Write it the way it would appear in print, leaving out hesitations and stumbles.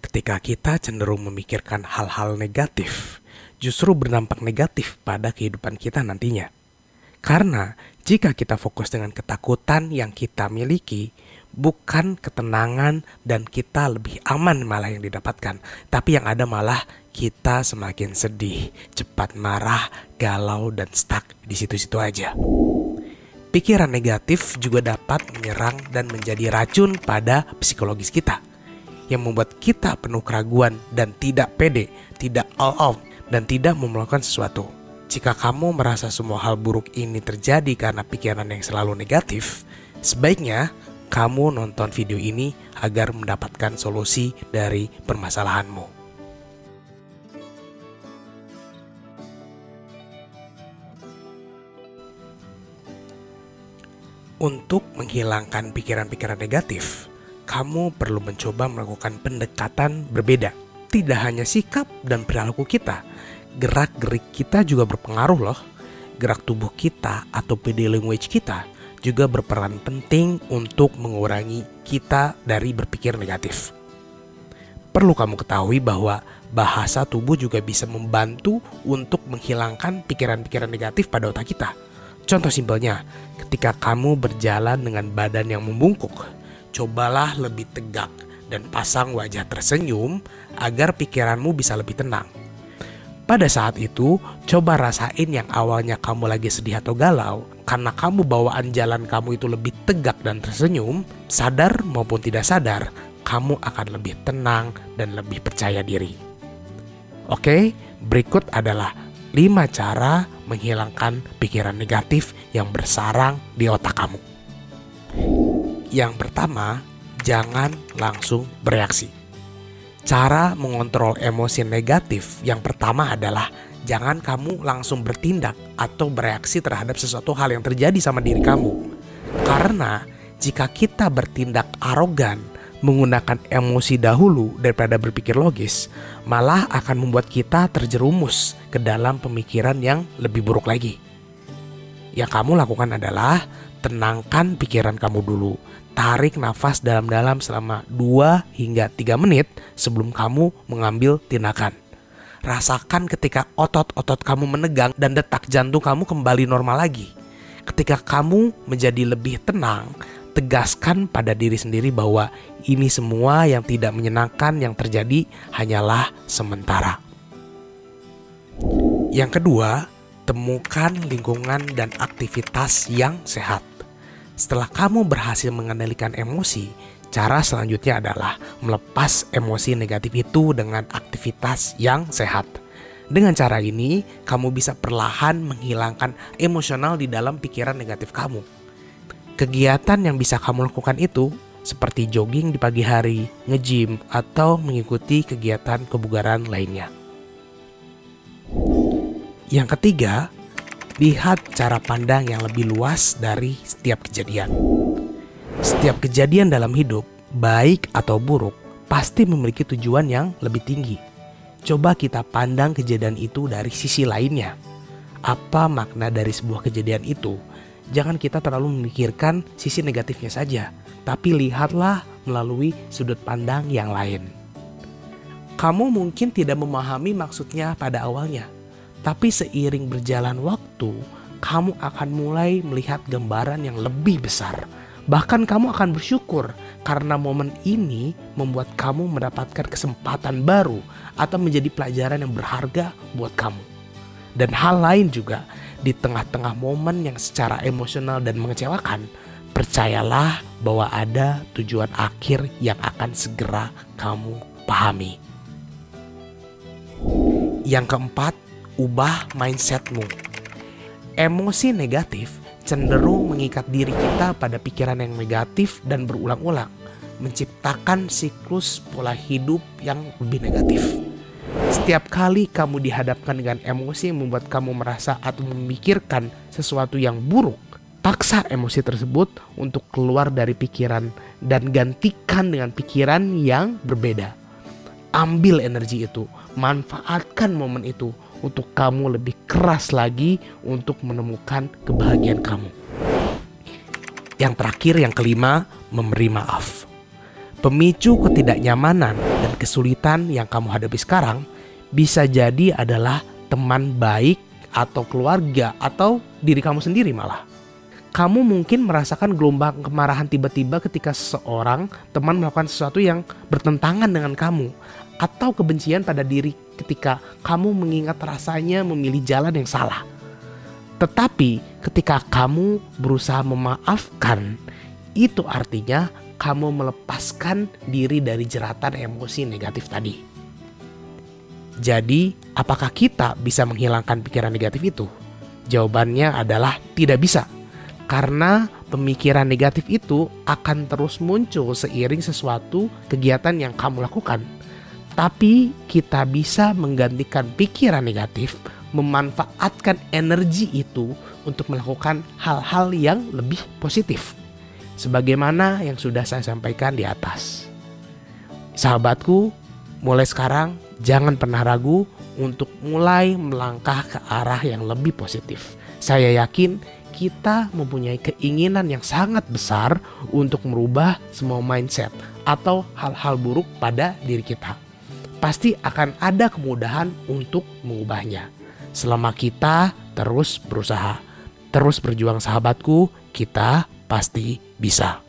Ketika kita cenderung memikirkan hal-hal negatif, justru berdampak negatif pada kehidupan kita nantinya. Karena jika kita fokus dengan ketakutan yang kita miliki, bukan ketenangan dan kita lebih aman malah yang didapatkan, tapi yang ada malah kita semakin sedih, cepat marah, galau, dan stuck di situ-situ aja. Pikiran negatif juga dapat menyerang dan menjadi racun pada psikologis kita, yang membuat kita penuh keraguan dan tidak pede, tidak all out, dan tidak mau melakukan sesuatu. Jika kamu merasa semua hal buruk ini terjadi karena pikiran yang selalu negatif, sebaiknya kamu nonton video ini agar mendapatkan solusi dari permasalahanmu. Untuk menghilangkan pikiran-pikiran negatif, kamu perlu mencoba melakukan pendekatan berbeda. Tidak hanya sikap dan perilaku kita, gerak-gerik kita juga berpengaruh loh. Gerak tubuh kita atau body language kita juga berperan penting untuk mengurangi kita dari berpikir negatif. Perlu kamu ketahui bahwa bahasa tubuh juga bisa membantu untuk menghilangkan pikiran-pikiran negatif pada otak kita. Contoh simpelnya, ketika kamu berjalan dengan badan yang membungkuk, cobalah lebih tegak dan pasang wajah tersenyum agar pikiranmu bisa lebih tenang. Pada saat itu, coba rasain yang awalnya kamu lagi sedih atau galau, karena kamu bawaan jalan kamu itu lebih tegak dan tersenyum, sadar maupun tidak sadar, kamu akan lebih tenang dan lebih percaya diri. Oke, berikut adalah 5 cara menghilangkan pikiran negatif yang bersarang di otak kamu. Yang pertama, jangan langsung bereaksi. Cara mengontrol emosi negatif yang pertama adalah jangan kamu langsung bertindak atau bereaksi terhadap sesuatu hal yang terjadi sama diri kamu. Karena jika kita bertindak arogan, menggunakan emosi dahulu daripada berpikir logis, malah akan membuat kita terjerumus ke dalam pemikiran yang lebih buruk lagi. Yang kamu lakukan adalah tenangkan pikiran kamu dulu. Tarik nafas dalam-dalam selama 2 hingga 3 menit sebelum kamu mengambil tindakan. Rasakan ketika otot-otot kamu menegang dan detak jantung kamu kembali normal lagi. Ketika kamu menjadi lebih tenang, tegaskan pada diri sendiri bahwa ini semua yang tidak menyenangkan yang terjadi hanyalah sementara. Yang kedua, temukan lingkungan dan aktivitas yang sehat. Setelah kamu berhasil mengendalikan emosi, cara selanjutnya adalah melepas emosi negatif itu dengan aktivitas yang sehat. Dengan cara ini, kamu bisa perlahan menghilangkan emosional di dalam pikiran negatif kamu. Kegiatan yang bisa kamu lakukan itu seperti jogging di pagi hari, nge-gym, atau mengikuti kegiatan kebugaran lainnya. Yang ketiga, lihat cara pandang yang lebih luas dari setiap kejadian. Setiap kejadian dalam hidup, baik atau buruk, pasti memiliki tujuan yang lebih tinggi. Coba kita pandang kejadian itu dari sisi lainnya. Apa makna dari sebuah kejadian itu? Jangan kita terlalu memikirkan sisi negatifnya saja, tapi lihatlah melalui sudut pandang yang lain. Kamu mungkin tidak memahami maksudnya pada awalnya, tapi seiring berjalan waktu, kamu akan mulai melihat gambaran yang lebih besar. Bahkan kamu akan bersyukur karena momen ini membuat kamu mendapatkan kesempatan baru atau menjadi pelajaran yang berharga buat kamu. Dan hal lain juga, di tengah-tengah momen yang secara emosional dan mengecewakan, percayalah bahwa ada tujuan akhir yang akan segera kamu pahami. Yang keempat, ubah mindsetmu. Emosi negatif cenderung mengikat diri kita pada pikiran yang negatif dan berulang-ulang, menciptakan siklus pola hidup yang lebih negatif. Setiap kali kamu dihadapkan dengan emosi yang membuat kamu merasa atau memikirkan sesuatu yang buruk, paksa emosi tersebut untuk keluar dari pikiran dan gantikan dengan pikiran yang berbeda. Ambil energi itu, manfaatkan momen itu untuk kamu lebih keras lagi untuk menemukan kebahagiaan kamu. Yang terakhir, yang kelima, memberi maaf. Pemicu ketidaknyamanan dan kesulitan yang kamu hadapi sekarang bisa jadi adalah teman baik atau keluarga atau diri kamu sendiri malah. Kamu mungkin merasakan gelombang kemarahan tiba-tiba ketika seseorang teman melakukan sesuatu yang bertentangan dengan kamu, atau kebencian pada diri ketika kamu mengingat rasanya memilih jalan yang salah. Tetapi ketika kamu berusaha memaafkan, itu artinya kamu melepaskan diri dari jeratan emosi negatif tadi. Jadi, apakah kita bisa menghilangkan pikiran negatif itu? Jawabannya adalah tidak bisa. Karena pemikiran negatif itu akan terus muncul seiring sesuatu kegiatan yang kamu lakukan. Tapi kita bisa menggantikan pikiran negatif, memanfaatkan energi itu untuk melakukan hal-hal yang lebih positif. Sebagaimana yang sudah saya sampaikan di atas. Sahabatku, mulai sekarang jangan pernah ragu untuk mulai melangkah ke arah yang lebih positif. Saya yakin kita mempunyai keinginan yang sangat besar untuk merubah semua mindset atau hal-hal buruk pada diri kita. Pasti akan ada kemudahan untuk mengubahnya. Selama kita terus berusaha, terus berjuang sahabatku, kita pasti bisa.